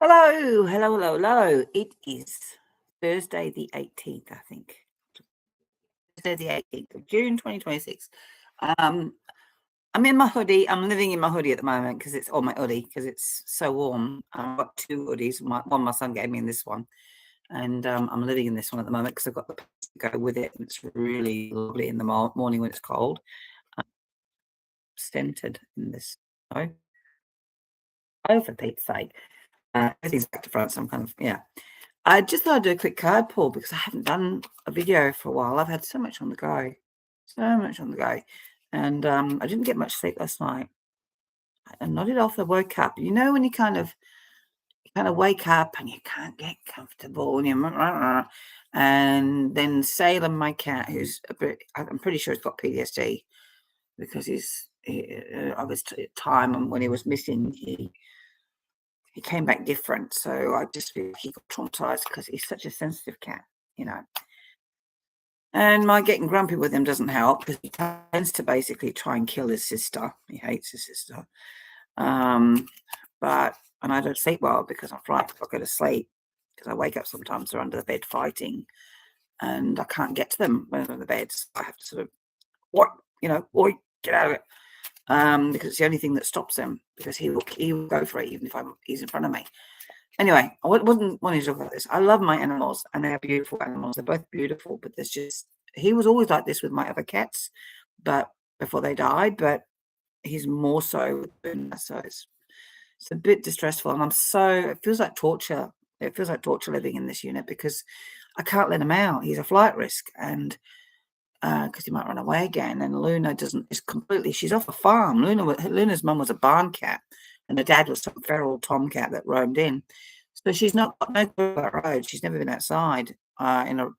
Hello, hello, hello, hello. It is Thursday the 18th, I think. Thursday the 18th of June 2026. Um, I'm in my hoodie. I'm living in my hoodie at the moment because it's my hoodie because it's so warm. I've got two hoodies. One my son gave me in this one, and I'm living in this one at the moment because I've got the pants to go with it, and it's really lovely in the morning when it's cold. I'm scented in this. Oh, oh, for Pete's sake. Everything's back to front, so I'm kind of, yeah. I just thought I'd do a quick card pull because I haven't done a video for a while. I've had so much on the go, so much on the go. And I didn't get much sleep last night. I nodded off. I woke up. You know when you kind of wake up and you can't get comfortable and then Salem, my cat, who's a bit, I'm pretty sure he's got PTSD because of his time and when he was missing, he came back different. So I just feel he got traumatized because he's such a sensitive cat, you know. And my getting grumpy with him doesn't help because he tends to basically try and kill his sister. He hates his sister. And I don't sleep well because I'm frightened if I go to sleep because I wake up sometimes they're under the bed fighting and I can't get to them when they're in the bed. So I have to sort of, oi, get out of it. Because it's the only thing that stops him because he will go for it even if he's in front of me. Anyway, I wasn't wanting to talk about this. I love my animals and they're beautiful animals. They're both beautiful, but he was always like this with my other cats, but before they died, but he's more so. So it's a bit distressful and it feels like torture. It feels like torture living in this unit because I can't let him out. He's a flight risk and because he might run away again. And Luna she's off a farm. Luna's mum was a barn cat and her dad was some feral tomcat that roamed in. So she's not got no clue about road. She's never been outside in a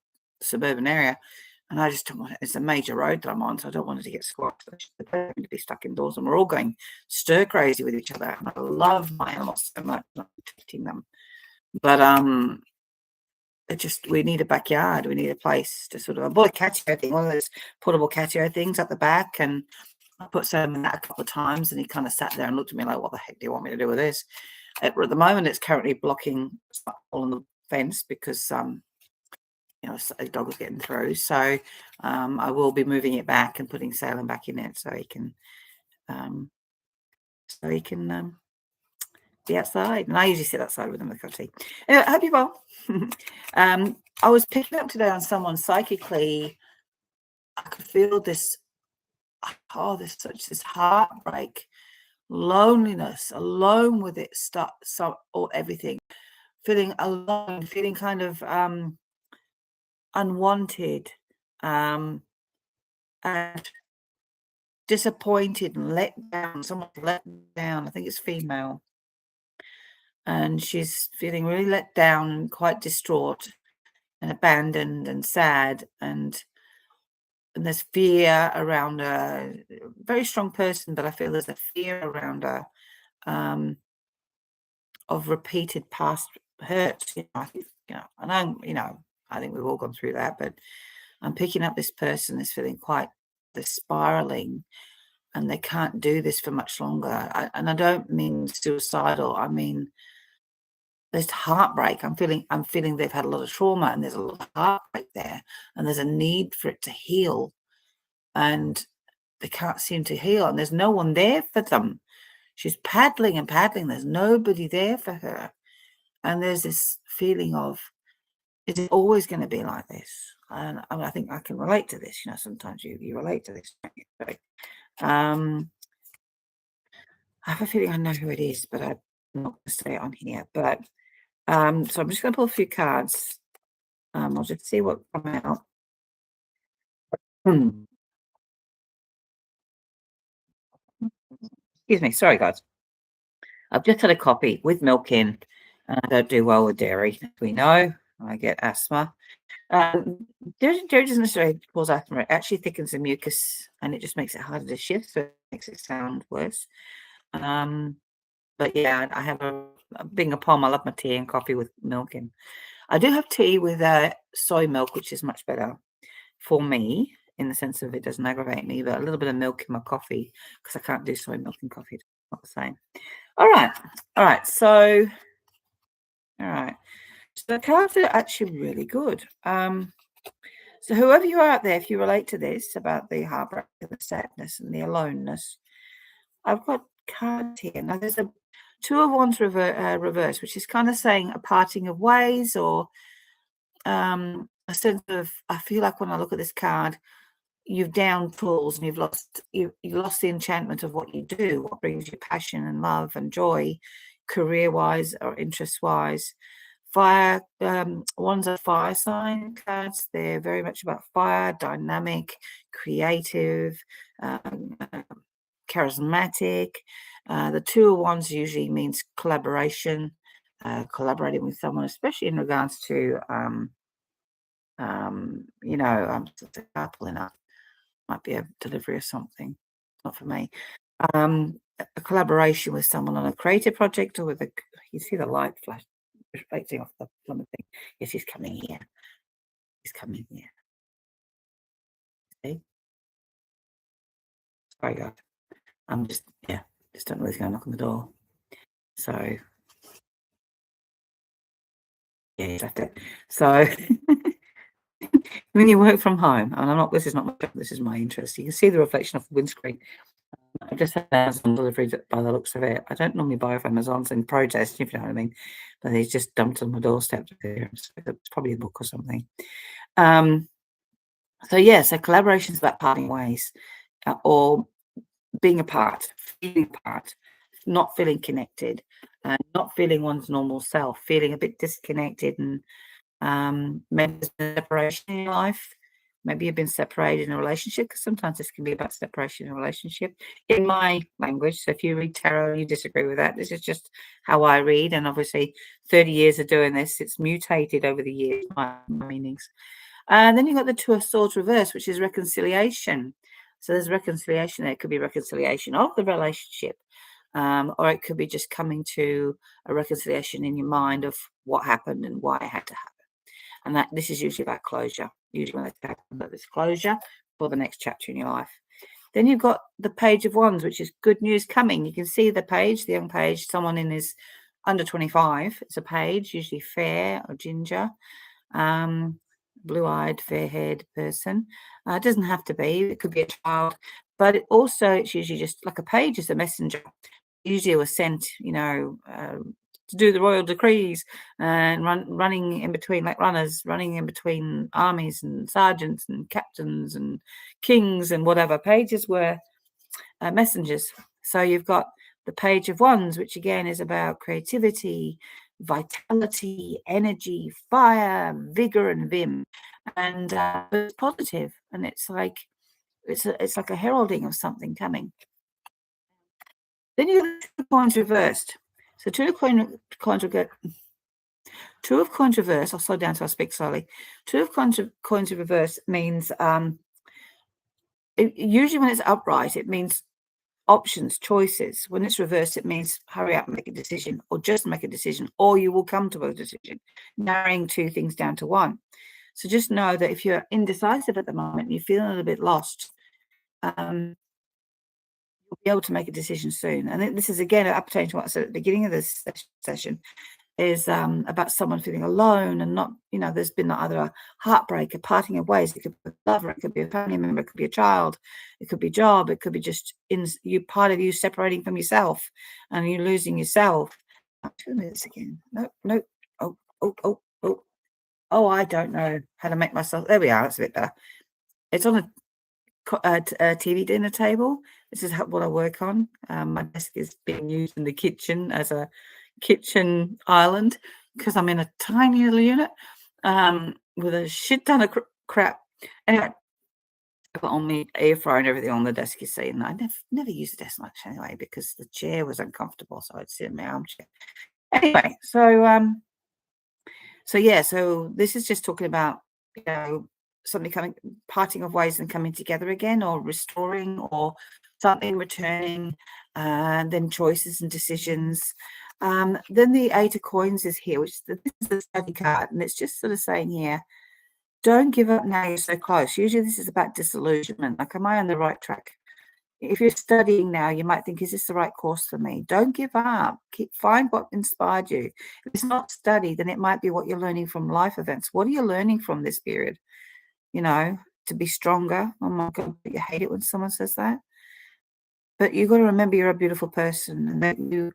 suburban area. And I just don't want it. It's a major road that I'm on, so I don't want her to get squashed. She's going to be stuck indoors and we're all going stir crazy with each other. And I love my animals so much. I'm protecting them. But we need a backyard. We need a place to I bought a catio thing, one of those portable catio things at the back, and I put Sam in that a couple of times, and he kind of sat there and looked at me like, "What the heck do you want me to do with this?" At the moment, it's currently blocking all on the fence because a dog was getting through. So I will be moving it back and putting Salem back in it so he can be outside. And I usually sit outside with him with a cup of tea. Anyway, I hope you're well. I was picking up today on someone psychically. I could feel this heartbreak, loneliness, alone with it, or everything, feeling alone, feeling kind of unwanted, and disappointed and let down. Someone let down. I think it's female. And she's feeling really let down and quite distraught and abandoned and sad. And there's fear around her. Very strong person, but I feel there's a fear around her of repeated past hurts. I think, I think we've all gone through that, but I'm picking up this person is feeling they're spiraling and they can't do this for much longer. And I don't mean suicidal. I mean, there's heartbreak. I'm feeling they've had a lot of trauma and there's a lot of heartbreak there and there's a need for it to heal and they can't seem to heal and there's no one there for them. She's paddling and paddling. There's nobody there for her. And there's this feeling of, is it always going to be like this? And I think I can relate to this. Sometimes you relate to this. So, I have a feeling I know who it is, but I'm not going to say it on here. But so I'm just going to pull a few cards. I'll just see what come out. Excuse me. Sorry, guys. I've just had a coffee with milk in. And I don't do well with dairy. We know I get asthma. Dairy doesn't necessarily cause asthma. It actually thickens the mucus and it just makes it harder to shift. So it makes it sound worse. But yeah, I have being a pom, I love my tea and coffee with milk in. I do have tea with soy milk, which is much better for me in the sense of it doesn't aggravate me, but a little bit of milk in my coffee because I can't do soy milk in coffee. It's not the same. All right. So All right. So the cards are actually really good. So whoever you are out there, if you relate to this about the heartbreak, the sadness, and the aloneness, I've got cards here. Now there's a Two of Wands reverse, which is kind of saying a parting of ways, or a sense of. I feel like when I look at this card, you've down tools and you lost the enchantment of what you do, what brings you passion and love and joy, career wise or interest wise. Fire, ones are fire sign cards. They're very much about fire, dynamic, creative, charismatic. The Two of Wands usually means collaboration, collaborating with someone, especially in regards to, pulling up. Might be a delivery or something. Not for me. A collaboration with someone on a creative project, or with you see the light flash reflecting off the plumber thing. Yes, he's coming here. He's coming here. See? Sorry, guys. I'm just don't know if he's going to knock on the door. So yeah, he's left it. So when you work from home, and this is not my job, this is my interest. You can see the reflection of the windscreen. I've just had Amazon delivery by the looks of it. I don't normally buy off Amazon in protest, if you know what I mean. But he's just dumped on my doorstep there. It's probably a book or something. So collaboration's about parting ways, or being apart, feeling apart, not feeling connected, not feeling one's normal self, feeling a bit disconnected, and maybe there's been separation in your life. Maybe you've been separated in a relationship, because sometimes this can be about separation in a relationship. In my language, so if you read tarot and you disagree with that, this is just how I read. And obviously, 30 years of doing this, it's mutated over the years, my meanings. And then you've got the Two of Swords reverse, which is reconciliation. So there's reconciliation there. It could be reconciliation of the relationship, or it could be just coming to a reconciliation in your mind of what happened and why it had to happen. And that this is usually about closure. Usually when it happens, about this closure for the next chapter in your life. Then you've got the Page of Wands, which is good news coming. You can see the page, the young page, someone in his under 25. It's a page, usually fair or ginger. Blue-eyed, fair-haired person. It doesn't have to be. It could be a child, but it's usually just like a page is a messenger. Usually, it was sent, to do the royal decrees and running in between, like runners, running in between armies and sergeants and captains and kings and whatever. Pages were messengers. So you've got the Page of Wands, which again is about creativity, vitality, energy, fire, vigor, and vim, and it's positive, and it's like a heralding of something coming. Then you have Two of Coins reversed. So Two of Coins reversed. I'll slow down so I speak slowly. Two of Coins reversed means usually when it's upright, it means options, choices. When it's reversed, it means hurry up and make a decision, or just make a decision, or you will come to a decision, narrowing two things down to one. So just know that if you're indecisive at the moment, you're feeling a little bit lost, you'll be able to make a decision soon. And this is again appertaining to what I said at the beginning of this session, is about someone feeling alone and not, there's been either a heartbreak, a parting of ways. It could be a lover, it could be a family member, it could be a child, it could be a job, it could be just part of you separating from yourself and you losing yourself. 2 minutes again. No. Oh, I don't know how to make myself. There we are. It's a bit better. It's on a TV dinner table. This is what I work on. My desk is being used in the kitchen as a kitchen island because I'm in a tiny little unit with a shit ton of crap. Anyway, I've got on the air fryer and everything on the desk, you see, and I never use the desk much anyway because the chair was uncomfortable, so I'd sit in my armchair. Anyway, so this is just talking about something parting of ways and coming together again, or restoring, or something returning, and then choices and decisions. Then the Eight of Coins is here, which this is the study card, and it's just sort of saying here, don't give up now, you're so close. Usually this is about disillusionment. Like, am I on the right track? if you're studying now, you might think, is this the right course for me? Don't give up. Find what inspired you. If it's not study, then it might be what you're learning from life events. What are you learning from this period? To be stronger. Oh my God, you hate it when someone says that. But you've got to remember you're a beautiful person and that you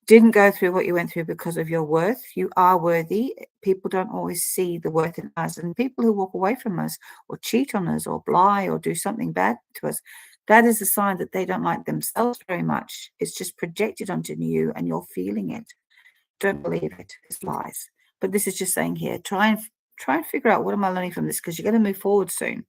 didn't go through what you went through because of your worth. You are worthy. People don't always see the worth in us. And people who walk away from us or cheat on us or lie or do something bad to us, that is a sign that they don't like themselves very much. It's just projected onto you and you're feeling it. Don't believe it. It's lies. But this is just saying here, try and figure out, what am I learning from this? Because you're going to move forward soon.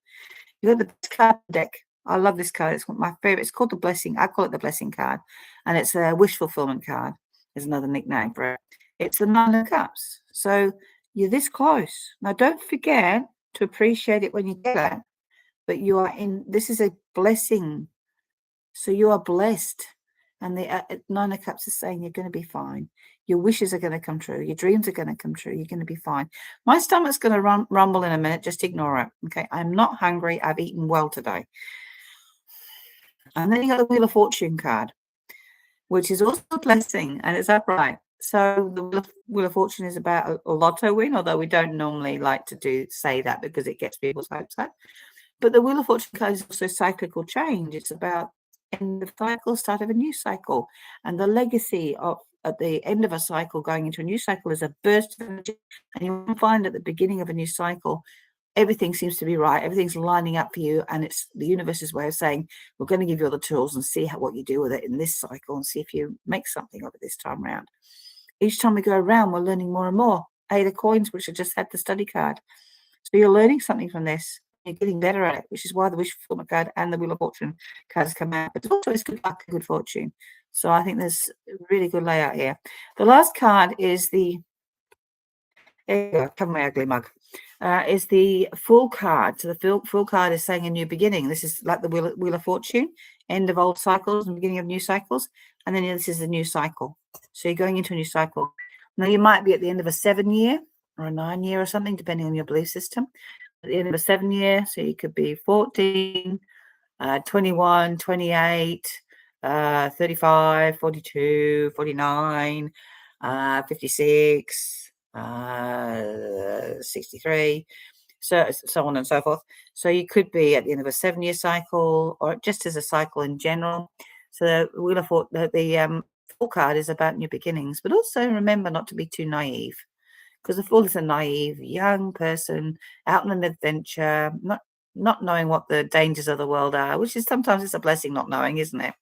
You got the card deck. I love this card. It's my favorite. It's called the blessing. I call it the blessing card. And it's a wish fulfillment card. There's another nickname for it. It's the Nine of Cups. So you're this close. Now, don't forget to appreciate it when you get it. But this is a blessing. So you are blessed. And the Nine of Cups is saying you're going to be fine. Your wishes are going to come true. Your dreams are going to come true. You're going to be fine. My stomach's going to rumble in a minute. Just ignore it. Okay. I'm not hungry. I've eaten well today. And then you got the Wheel of Fortune card, which is also a blessing, and it's upright. So the Wheel of Fortune is about a lotto win, although we don't normally like to say that because it gets people's hopes up. But the Wheel of Fortune card is also cyclical change. It's about end of cycle, start of a new cycle. And the legacy of at the end of a cycle going into a new cycle is a burst of energy. And you will find at the beginning of a new cycle, everything seems to be right. Everything's lining up for you. And it's the universe's way of saying, we're going to give you all the tools and see what you do with it in this cycle and see if you make something of it this time around. Each time we go around, we're learning more and more. 8 of Coins, which I just had the study card. So you're learning something from this. You're getting better at it, which is why the Wish Fulfillment card and the Wheel of Fortune cards come out. But also it's good luck and good fortune. So I think there's a really good layout here. The last card is cover my ugly mug. Is the Fool card. So the Fool card is saying a new beginning. This is like the Wheel of Fortune, end of old cycles and beginning of new cycles. And then this is a new cycle. So you're going into a new cycle. Now you might be at the end of a 7-year or a 9-year or something, depending on your belief system. At the end of a 7-year, so you could be 14, 21, 28, 35, 42, 49, 56, 63, so on and so forth. So you could be at the end of a 7-year cycle or just as a cycle in general. So the Wheel of Fortune, the Fool card is about new beginnings, but also remember not to be too naive, because the Fool is a naive young person out on an adventure, not knowing what the dangers of the world are, which is sometimes it's a blessing not knowing, isn't it?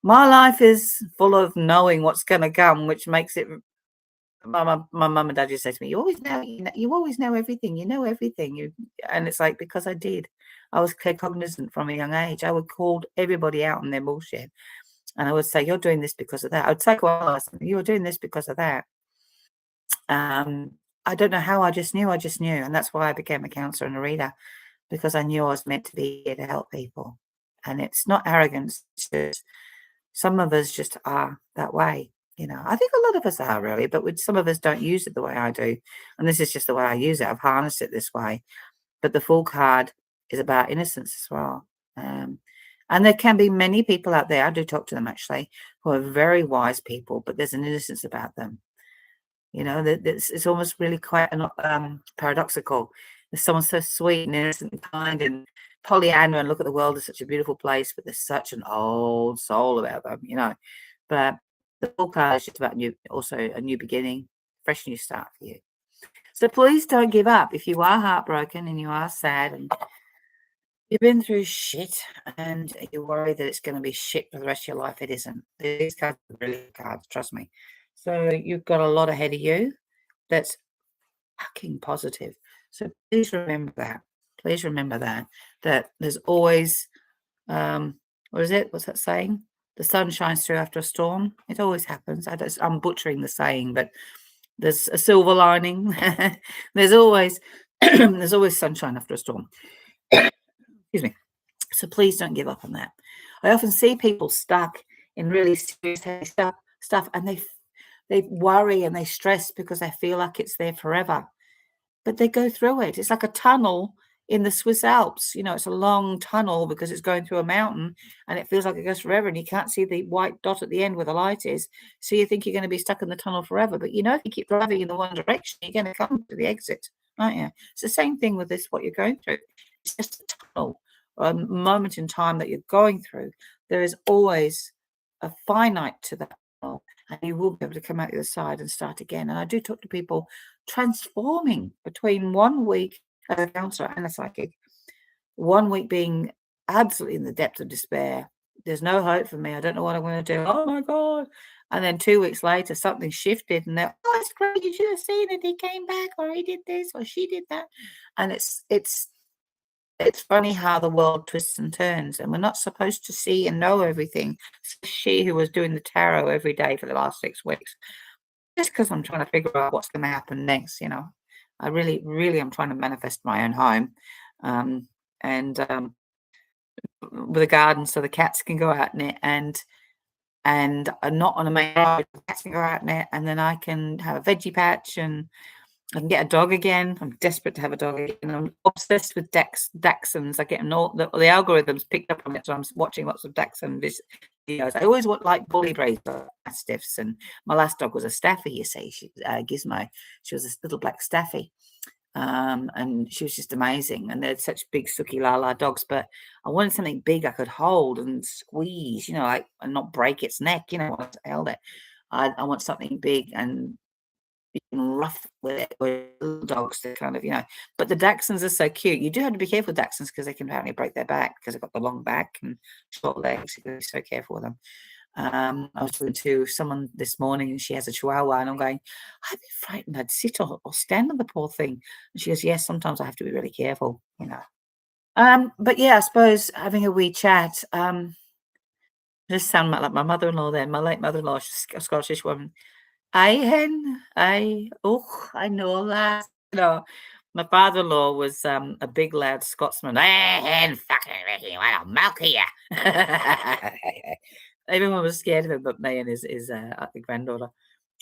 My life is full of knowing what's going to come, which makes it. My mum and dad just say to me, "You always know everything. You know everything." And it's like, because I did. I was cognizant from a young age. I would call everybody out on their bullshit, and I would say, "You're doing this because of that." I would psychoanalyze them. "You're doing this because of that." I don't know how. I just knew, and that's why I became a counselor and a reader, because I knew I was meant to be here to help people. And it's not arrogance. It's just, some of us just are that way. I think a lot of us are, really, but some of us don't use it the way I do. And this is just the way I use it. I've harnessed it this way. But the Fool card is about innocence as well. And there can be many people out there, I do talk to them actually, who are very wise people, but there's an innocence about them. It's almost really quite paradoxical. There's someone so sweet and innocent and kind and Pollyanna and look at the world as such a beautiful place, but there's such an old soul about them, But the Fool card is just about also a new beginning, fresh new start for you. So please don't give up. If you are heartbroken and you are sad and you've been through shit and you worry that it's going to be shit for the rest of your life, it isn't. These cards are really cards, trust me. So you've got a lot ahead of you that's fucking positive. So please remember that. Please remember that there's always, what is it? What's that saying? The sun shines through after a storm. It always happens. I'm butchering the saying, but there's a silver lining. there's always sunshine after a storm. Excuse me. So please don't give up on that. I often see people stuck in really serious stuff, and they worry and they stress because they feel like it's there forever. But they go through it. It's like a tunnel in the Swiss Alps. It's a long tunnel because it's going through a mountain and it feels like it goes forever and you can't see the white dot at the end where the light is. So you think you're going to be stuck in the tunnel forever. But if you keep driving in the one direction, you're going to come to the exit, aren't you? It's the same thing with this, what you're going through. It's just a tunnel, a moment in time that you're going through. There is always a finite to that tunnel, and you will be able to come out the other side and start again. And I do talk to people transforming between 1 week as a counselor and a psychic, 1 week being absolutely in the depth of despair. There's no hope for me. I don't know what I'm going to do. Oh my God. And then 2 weeks later, something shifted and they're, oh, it's great. You should have seen it. He came back, or he did this, or she did that. And it's funny how the world twists and turns, and we're not supposed to see and know everything. She who was doing the tarot every day for the last 6 weeks, just because I'm trying to figure out what's going to happen next, I really, really am trying to manifest my own home, and with a garden so the cats can go out in it, and not on a main road. The cats can go out in it, and then I can have a veggie patch, and I can get a dog again. I'm desperate to have a dog again. I'm obsessed with Dachshunds. I get them all. The algorithms picked up on it, so I'm watching lots of Dachshund videos. I always want like bully braids or mastiffs, and my last dog was a Staffy. You see, she Gizmo. She was this little black Staffy, and she was just amazing. And they're such big, sooky, la dogs. But I wanted something big I could hold and squeeze, like, and not break its neck. Once I held it, I want something big and rough with it, with little dogs that kind of, but the Dachshunds are so cute. You do have to be careful with Dachshunds because they can apparently break their back because they've got the long back and short legs. You've got to be so careful with them. I was talking to someone this morning and she has a Chihuahua, and I'm going, I'd be frightened. I'd sit or stand on the poor thing. And she goes, yes, sometimes I have to be really careful, But yeah, I suppose having a wee chat, just sound like my mother-in-law then, my late mother-in-law, she's a Scottish woman. Aye, hen, aye. Oh, I know that. My father-in-law was a big, loud Scotsman. Hey, hen, fucking Ricky, what a milk here. Everyone was scared of him, but me and his granddaughter.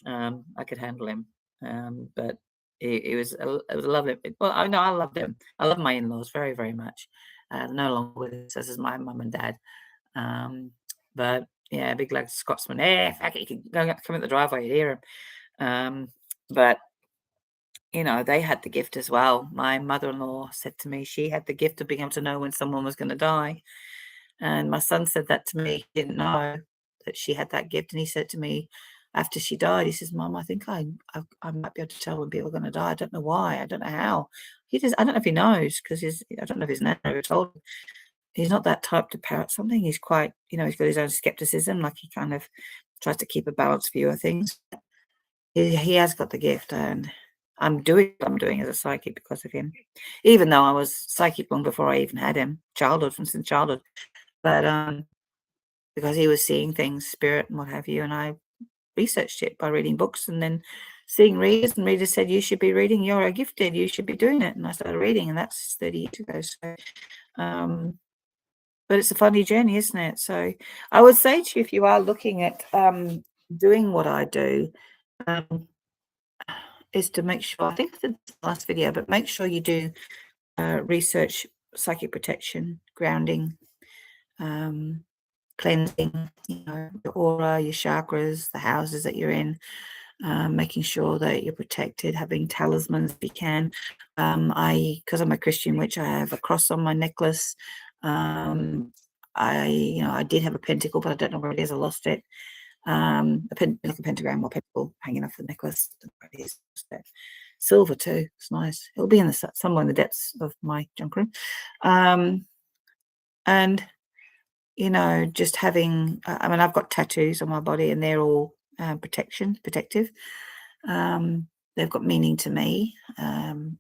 I could handle him. But it was a lovely. Well, I know I loved him. I love my in-laws very, very much. No longer with us, as is my mum and dad. But yeah, big like Scotsman. Hey, fuck it, you can come in the driveway, you'd hear him. But they had the gift as well. My mother-in-law said to me she had the gift of being able to know when someone was going to die. And my son said that to me. He didn't know that she had that gift. And he said to me after she died, he says, Mum, I think I might be able to tell when people are going to die. I don't know why. I don't know how. I don't know if he knows because I don't know if his nan ever told him. He's not that type to parrot something. He's quite, he's got his own skepticism. Like he kind of tries to keep a balanced view of things. He has got the gift, and I'm doing what I'm doing as a psychic because of him. Even though I was psychic long before I even had him, since childhood. But because he was seeing things, spirit and what have you, and I researched it by reading books and then seeing readers, and readers said, you should be reading, you're a gifted, you should be doing it. And I started reading, and that's 30 years ago. So, but it's a funny journey, isn't it? So I would say to you, if you are looking at doing what I do, is to make sure, I think I did the last video, but make sure you do research psychic protection, grounding, cleansing, your aura, your chakras, the houses that you're in, making sure that you're protected, having talismans if you can. Because I'm a Christian witch, I have a cross on my necklace. I did have a pentacle, but I don't know where it is. I lost it. Like a pentagram or pentacle hanging off the necklace. It is. Silver too. It's nice. It'll be in somewhere in the depths of my junk room. And just having. I've got tattoos on my body, and they're all protective. They've got meaning to me, and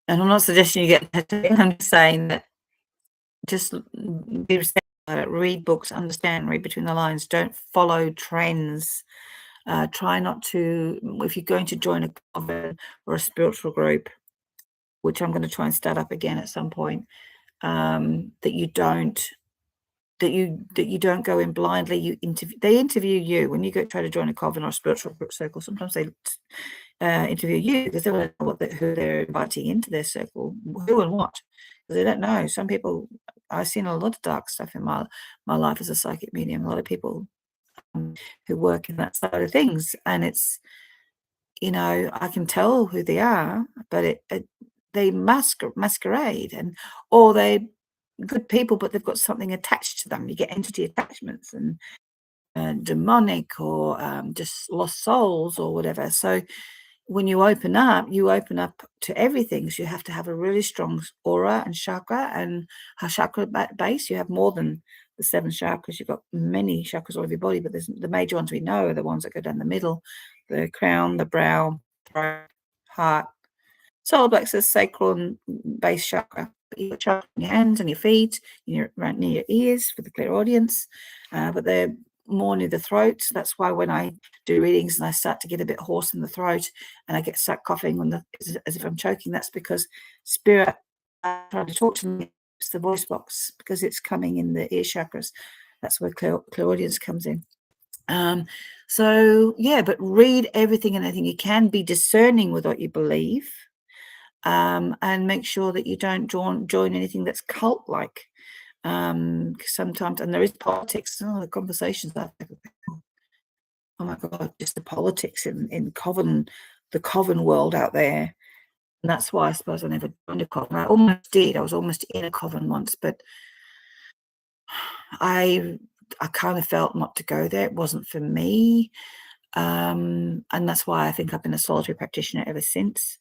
I'm not suggesting you get a tattoo. I'm just saying that just be respectful about it. Read books, understand, read between the lines. Don't follow trends. Try not to, if you're going to join a coven or a spiritual group, which I'm going to try and start up again at some point, that you don't go in blindly. They interview you when you try to join a coven or a spiritual group circle. Sometimes interview you, because they want to know who they're inviting into their circle, who and what, because they don't know. Some people, I've seen a lot of dark stuff in my life as a psychic medium. A lot of people who work in that side of things, and it's, I can tell who they are, but they masquerade, and or they good people, but they've got something attached to them. You get entity attachments and demonic, or just lost souls or whatever. So when you open up to everything. So you have to have a really strong aura and chakra, and a chakra base. You have more than the 7 chakras. You've got many chakras all over your body, but there's the major ones we know are the ones that go down the middle: the crown, the brow, throat, heart, solar plexus, sacral, and base chakra. Your chakra in your hands and your feet, right near your ears for the clear audience, but they're more near the throat. That's why when I do readings and I start to get a bit hoarse in the throat and I get stuck coughing as if I'm choking, that's because spirit trying to talk to me. It's the voice box, because it's coming in the ear chakras. That's where clear audience comes in. So yeah, but read everything and anything you can. Be discerning with what you believe. And make sure that you don't join anything that's cult-like. Sometimes, and there is politics. The conversations I've had with people, oh my God, just the politics in coven, the coven world out there. And that's why I suppose I never joined a coven. I almost did. I was almost in a coven once, but I kind of felt not to go there. It wasn't for me. And that's why I think I've been a solitary practitioner ever since.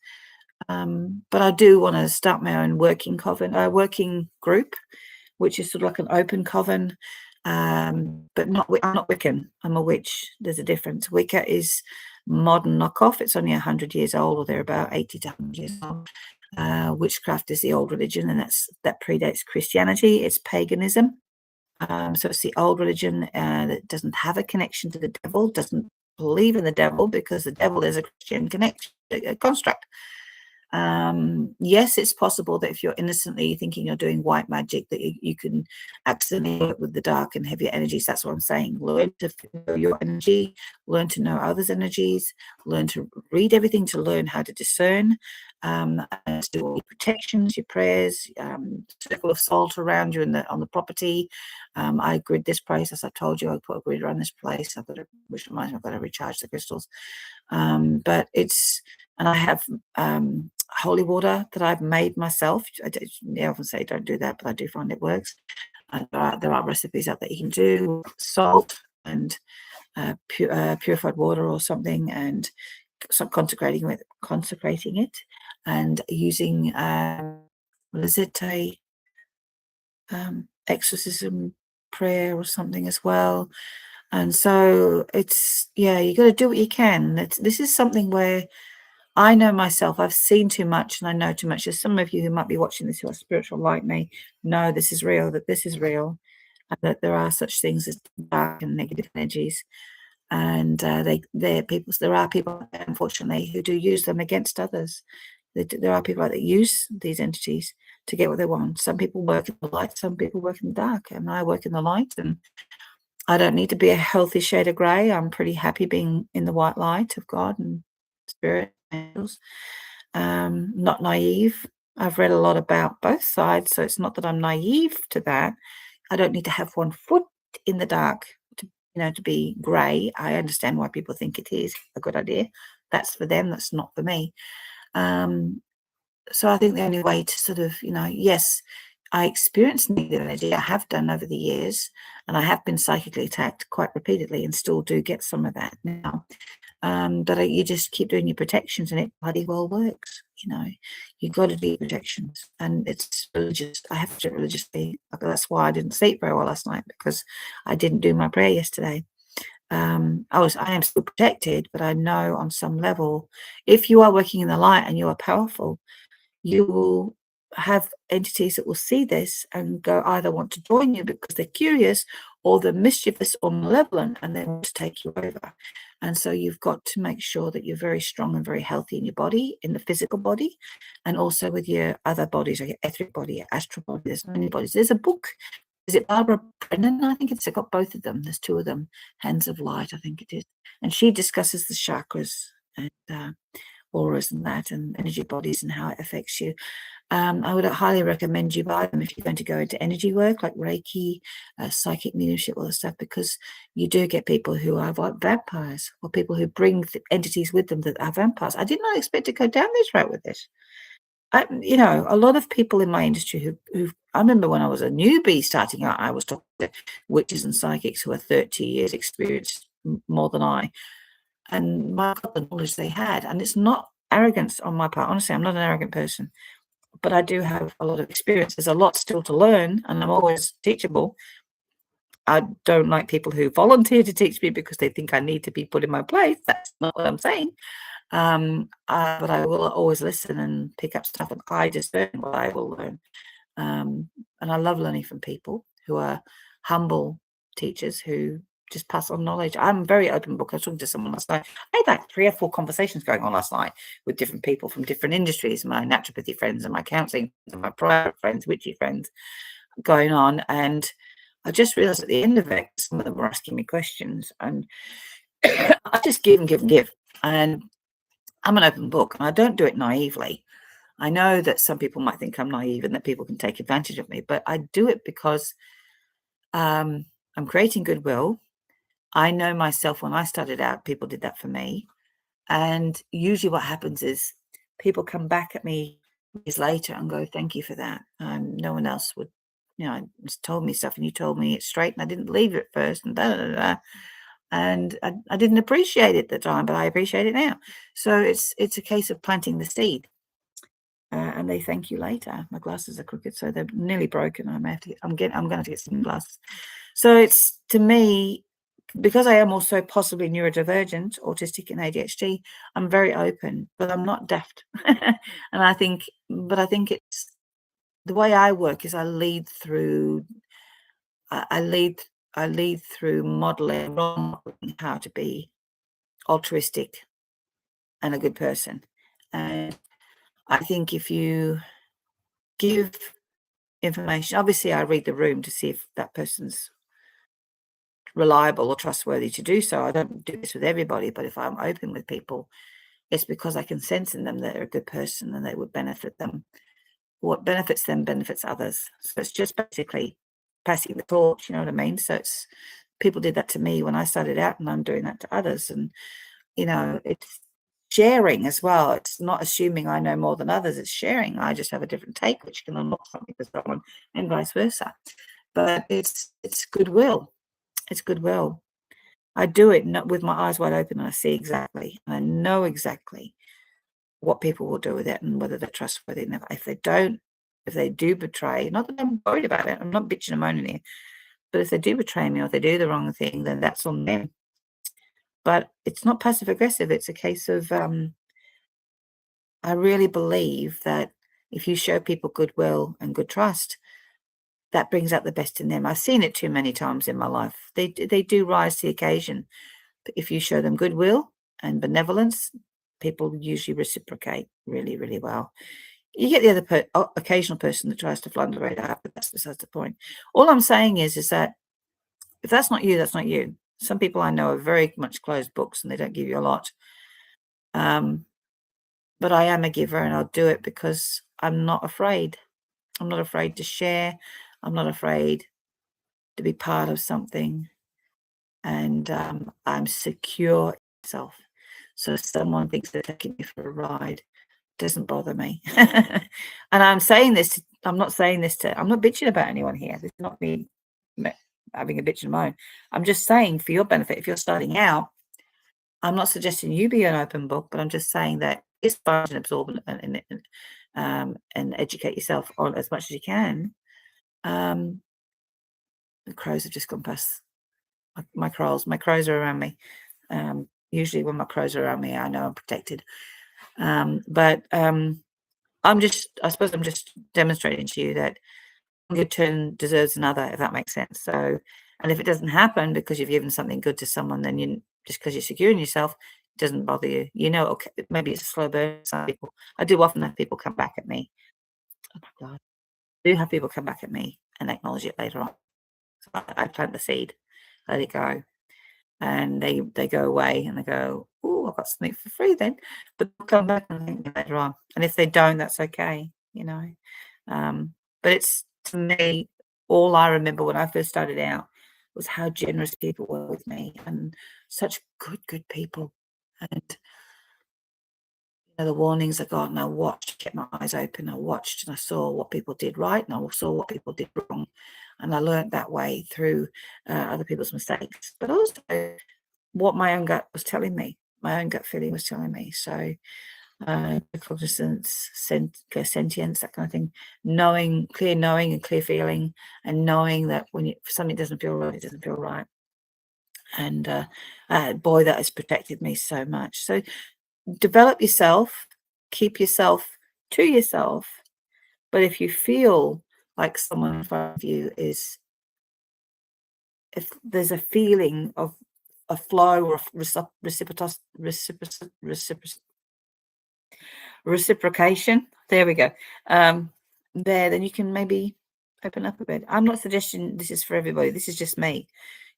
But I do want to start my own working group, which is sort of like an open coven. But I'm not Wiccan. I'm a witch. There's a difference. Wicca is modern knockoff. It's only 100 years old, or they're about 80 to 100 years old. Witchcraft is the old religion, and that predates Christianity. It's paganism. So it's the old religion that doesn't have a connection to the devil, doesn't believe in the devil, because the devil is a Christian construct. Yes, it's possible that if you're innocently thinking you're doing white magic, that you can accidentally work with the dark and heavier energies. That's what I'm saying. Learn to feel your energy, learn to know others' energies, learn to read everything, to learn how to discern, and to do all your protections, your prayers, circle of salt around you on the property. I grid this place, as I told you. I put a grid around this place. Which reminds me, I've got to recharge the crystals. But and I have holy water that I've made myself. I often say don't do that, but I do find it works. There are recipes out that you can do: salt and purified water or something, and consecrating it, and using what is it, a exorcism prayer or something as well. And so it's, yeah, you got to do what you can. This is something where I know myself, I've seen too much and I know too much. There's some of you who might be watching this who are spiritual like me, know this is real, that this is real, and that there are such things as dark and negative energies. And there are people, unfortunately, who do use them against others. There are people that use these entities to get what they want. Some people work in the light, some people work in the dark, and I work in the light, and I don't need to be a healthy shade of grey. I'm pretty happy being in the white light of God and spirit angels. Not naive. I've read a lot about both sides, so it's not that I'm naive to that. I don't need to have one foot in the dark to be grey. I understand why people think it is a good idea. That's for them. That's not for me. So I think the only way to sort of, yes, I experience negative energy. I have done over the years, and I have been psychically attacked quite repeatedly, and still do get some of that now. But you just keep doing your protections, and it bloody well works. You've got to do your protections, and it's religious. I have to religiously. That's why I didn't sleep very well last night, because I didn't do my prayer yesterday. I am still protected, but I know on some level, if you are working in the light and you are powerful, you will have entities that will see this and either want to join you because they're curious, or they're mischievous or malevolent and they want to take you over. And so you've got to make sure that you're very strong and very healthy in your body, in the physical body, and also with your other bodies, or your etheric body, your astral body. There's many bodies. There's a book. Is it Barbara Brennan? I think it's got both of them. There's 2 of them. Hands of Light, I think it is. And she discusses the chakras and auras and that, and energy bodies and how it affects you. I would highly recommend you buy them if you're going to go into energy work like Reiki, psychic mediumship, all this stuff, because you do get people who are like vampires, or people who bring entities with them that are vampires. I did not expect to go down this route with this. A lot of people in my industry who I remember when I was a newbie starting out, I was talking to witches and psychics who are 30 years experience more than I, and my God, the knowledge they had. And it's not arrogance on my part. Honestly, I'm not an arrogant person, but I do have a lot of experience. There's a lot still to learn, and I'm always teachable. I don't like people who volunteer to teach me because they think I need to be put in my place. That's not what I'm saying. But I will always listen and pick up stuff, and I discern what I will learn. And I love learning from people who are humble teachers who just pass on knowledge. I'm very open book. I was talking to someone last night. I had like 3 or 4 conversations going on last night with different people from different industries, my naturopathy friends and my counseling and my private friends, witchy friends going on. And I just realized at the end of it, some of them were asking me questions, and I just give and give and give. And I'm an open book, and I don't do it naively. I know that some people might think I'm naive and that people can take advantage of me, but I do it because I'm creating goodwill. I know myself when I started out, people did that for me. And usually what happens is people come back at me years later and go, thank you for that. No one else would, just told me stuff, and you told me it straight, and I didn't believe it at first, and da, da, da, da. And I didn't appreciate it at the time, but I appreciate it now. So it's a case of planting the seed. And they thank you later. My glasses are crooked, so they're nearly broken. I'm going to have to get some glasses. So it's, to me, because I am also possibly neurodivergent, autistic, and ADHD. I'm very open, but I'm not daft. And I think it's the way I work is I lead through. I lead. I lead through modeling how to be altruistic and a good person. And I think if you give information. Obviously, I read the room to see if that person's reliable or trustworthy to do so. I don't do this with everybody, but if I'm open with people, it's because I can sense in them that they're a good person and they would benefit them. What benefits them benefits others. So it's just basically passing the torch, you know what I mean? So it's people did that to me when I started out, and I'm doing that to others. And it's sharing as well. It's not assuming I know more than others. It's sharing. I just have a different take, which can unlock something for someone, and vice versa. But it's goodwill. It's goodwill. I do it not with my eyes wide open, and I see exactly, and I know exactly what people will do with it and whether they're trustworthy. And if they don't, if they do betray, not that I'm worried about it, I'm not bitching and moaning here, but if they do betray me or if they do the wrong thing, then that's on them. But it's not passive aggressive. It's a case of I really believe that if you show people goodwill and good trust, that brings out the best in them. I've seen it too many times in my life. They do rise to the occasion. But if you show them goodwill and benevolence, people usually reciprocate really, really well. You get the other occasional person that tries to fly under the radar, but that's besides the point. All I'm saying is that if that's not you, that's not you. Some people I know are very much closed books and they don't give you a lot. But I am a giver, and I'll do it because I'm not afraid. I'm not afraid to share. I'm not afraid to be part of something. And I'm secure in myself. So if someone thinks they're taking me for a ride, it doesn't bother me. And I'm saying this, I'm not saying this I'm not bitching about anyone here. This is not me having a bitch and moan. I'm just saying for your benefit, if you're starting out, I'm not suggesting you be an open book, but I'm just saying that it's fun and absorb and educate yourself on as much as you can. The crows have just gone past my crows. My crows are around me. Usually when my crows are around me, I know I'm protected. But I suppose I'm just demonstrating to you that one good turn deserves another, if that makes sense. So, and if it doesn't happen because you've given something good to someone, then just because you're secure in yourself, it doesn't bother you. Okay, maybe it's a slow burn. Some people, I do often have people come back at me. Oh my God. I do have people come back at me and acknowledge it later on. So I plant the seed, let it go. and they go away and they go, oh, I've got something for free then, but they'll come back and thank me later on. And if they don't, that's okay, you know. But it's, to me, all I remember when I first started out was how generous people were with me, and such good people. And the warnings I got, and I watched, kept my eyes open. I watched and I saw what people did right, and I saw what people did wrong, and I learned that way through other people's mistakes, but also what my own gut was telling me. My own gut feeling was telling me. So, cognizance, sentience, that kind of thing. Knowing and clear feeling, and knowing that when something doesn't feel right, it doesn't feel right. And boy, that has protected me so much. So develop yourself, keep yourself to yourself. But if you feel like someone in front of you is, if there's a feeling of a flow or reciprocation, there we go, then you can maybe open up a bit. I'm not suggesting this is for everybody. This is just me.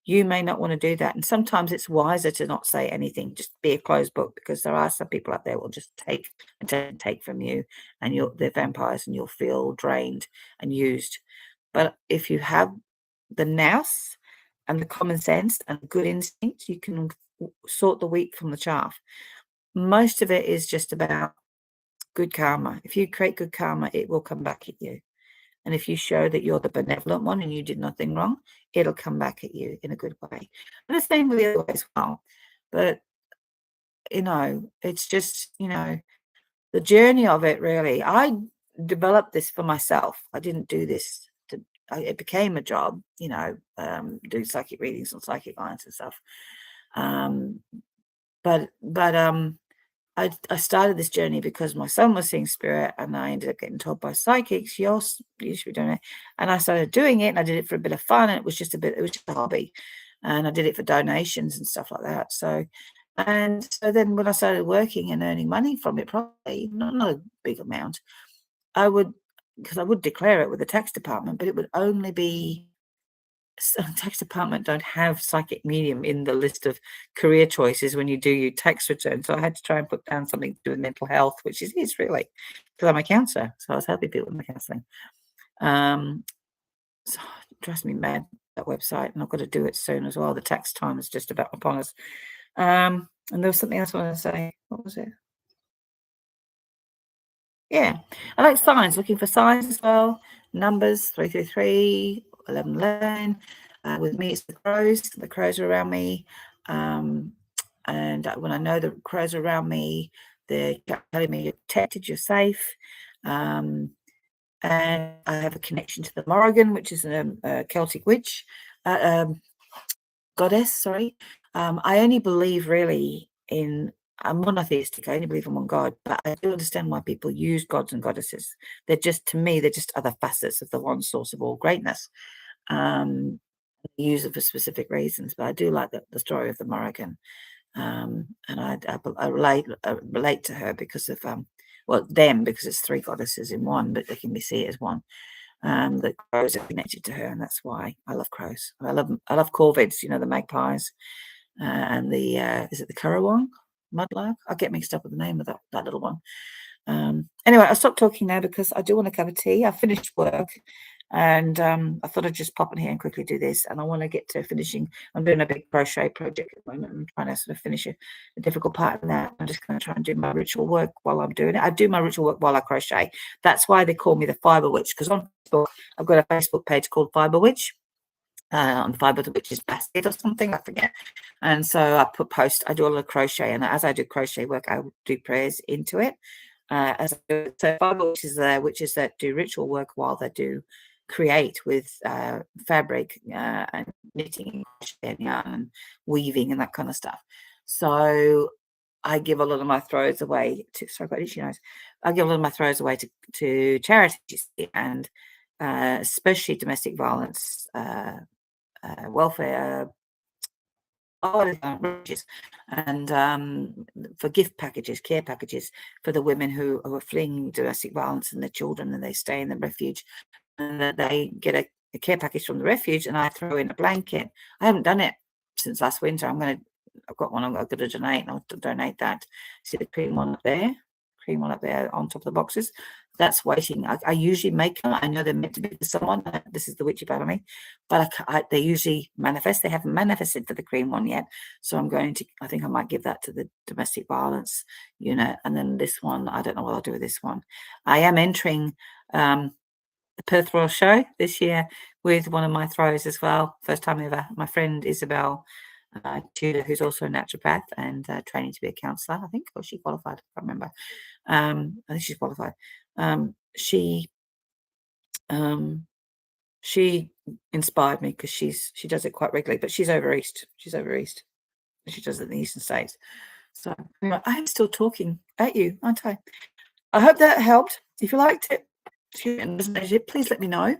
You may not want to do that. And sometimes it's wiser to not say anything, just be a closed book, because there are some people out there who will just take and take from you, and they're vampires, and you'll feel drained and used. But if you have the nous and the common sense and good instinct, you can sort the wheat from the chaff. Most of it is just about good karma. If you create good karma, it will come back at you. And if you show that you're the benevolent one and you did nothing wrong, it'll come back at you in a good way. And the same with the other way as well. But, it's just, the journey of it, really. I developed this for myself. I didn't do this it became a job, doing psychic readings and psychic lines and stuff. But I started this journey because my son was seeing spirit, and I ended up getting told by psychics, you should be doing it. And I started doing it, and I did it for a bit of fun, and it was just a hobby. And I did it for donations and stuff like that. So then when I started working and earning money from it, probably not a big amount, because I would declare it with the tax department, but it would only be, tax department don't have psychic medium in the list of career choices when you do your tax return. So I had to try and put down something to do with mental health, which is really, because I'm a counselor. So I was helping people with my counseling. So it drives me mad, that website, and I've got to do it soon as well. The tax time is just about upon us. And there was something else I wanted to say. What was it? Yeah, I like signs, looking for signs as well. Numbers 333, 1111. With me, it's the crows. The crows are around me. And when I know the crows are around me, they're telling me you're protected, you're safe. And I have a connection to the Morrigan, which is a Celtic witch, goddess, sorry. I only believe really I'm monotheistic. I only believe in one God, but I do understand why people use gods and goddesses. To me, they're just other facets of the one source of all greatness. Use it for specific reasons, but I do like the story of the Morrigan. And I relate to her because of because it's three goddesses in one, but they can be seen as one. The crows are connected to her, and that's why I love crows. I love corvids, the magpies, and the is it the currawong mudlark? I get mixed up with the name of that little one. Anyway, I'll stop talking now because I do want a cup of tea. I finished work, and I thought I'd just pop in here and quickly do this. And I want to get to finishing. I'm doing a big crochet project at the moment. I'm trying to sort of finish a difficult part of that. I'm just going to try and do my ritual work while I'm doing it. I do my ritual work while I crochet. That's why they call me the Fiber Witch, because on Facebook, I've got a Facebook page called Fiber Witch. On Fiber the Witch's basket or something, I forget. And so I do a lot of crochet, and as I do crochet work, I do prayers into it. So Fiber witches that do ritual work while they do create with fabric and knitting and yarn and weaving and that kind of stuff. So I give a lot of my throws away to. Sorry about itchy nose. I give a lot of my throws away to charities, and especially domestic violence, welfare, and for gift packages, care packages for the women who are fleeing domestic violence and their children, and they stay in the refuge, and that they get a care package from the refuge, and I throw in a blanket. I haven't done it since last winter. I've got one I'm going to donate, and I'll donate that. See the cream one up there? Cream one up there on top of the boxes. That's waiting. I usually make them. I know they're meant to be for someone. This is the witchy part of me. But they usually manifest. They haven't manifested for the cream one yet. So I think I might give that to the domestic violence unit. And then this one, I don't know what I'll do with this one. I am entering the Perth Royal Show this year with one of my throws as well. First time ever. My friend Isabel Tudor, who's also a naturopath and training to be a counsellor, I think, or she qualified. I can't remember. I think she's qualified. She inspired me because she does it quite regularly, but she's over east. She does it in the eastern states. So I am still talking at you, aren't I? I hope that helped. If you liked it, please let me know.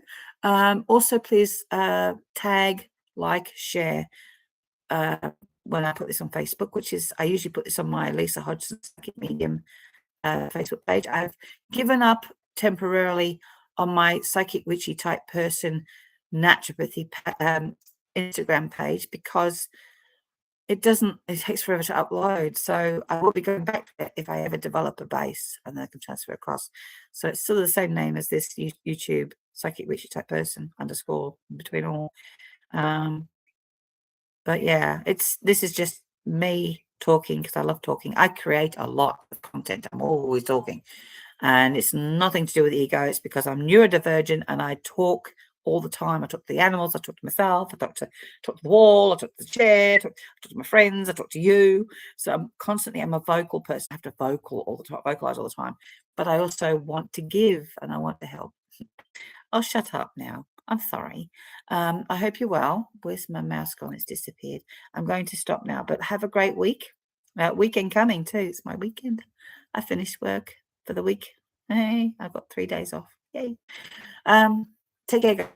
Also, please tag, like, share when I put this on Facebook, which is I usually put this on my Lisa Hodgson Psychic Medium Facebook page. I've given up temporarily on my Psychic Witchy Type Person naturopathy Instagram page because it takes forever to upload. So I will be going back to it if I ever develop a base and then I can transfer across. So it's still the same name as this YouTube, Psychic Witchy Type Person _ in between all. But yeah, this is just me talking because I love talking. I create a lot of content. I'm always talking. And it's nothing to do with ego. It's because I'm neurodivergent and I talk all the time. I talk to the animals. I talk to myself. I talk to the wall. I talk to the chair. I talk to my friends. I talk to you. So I'm a vocal person. I have to vocalize all the time. But I also want to give and I want to help. I'll shut up now. I'm sorry. I hope you're well. Where's my mouse gone? It's disappeared. I'm going to stop now, but have a great week. Weekend coming too. It's my weekend. I finished work for the week. Hey, I've got 3 days off. Yay. Take care.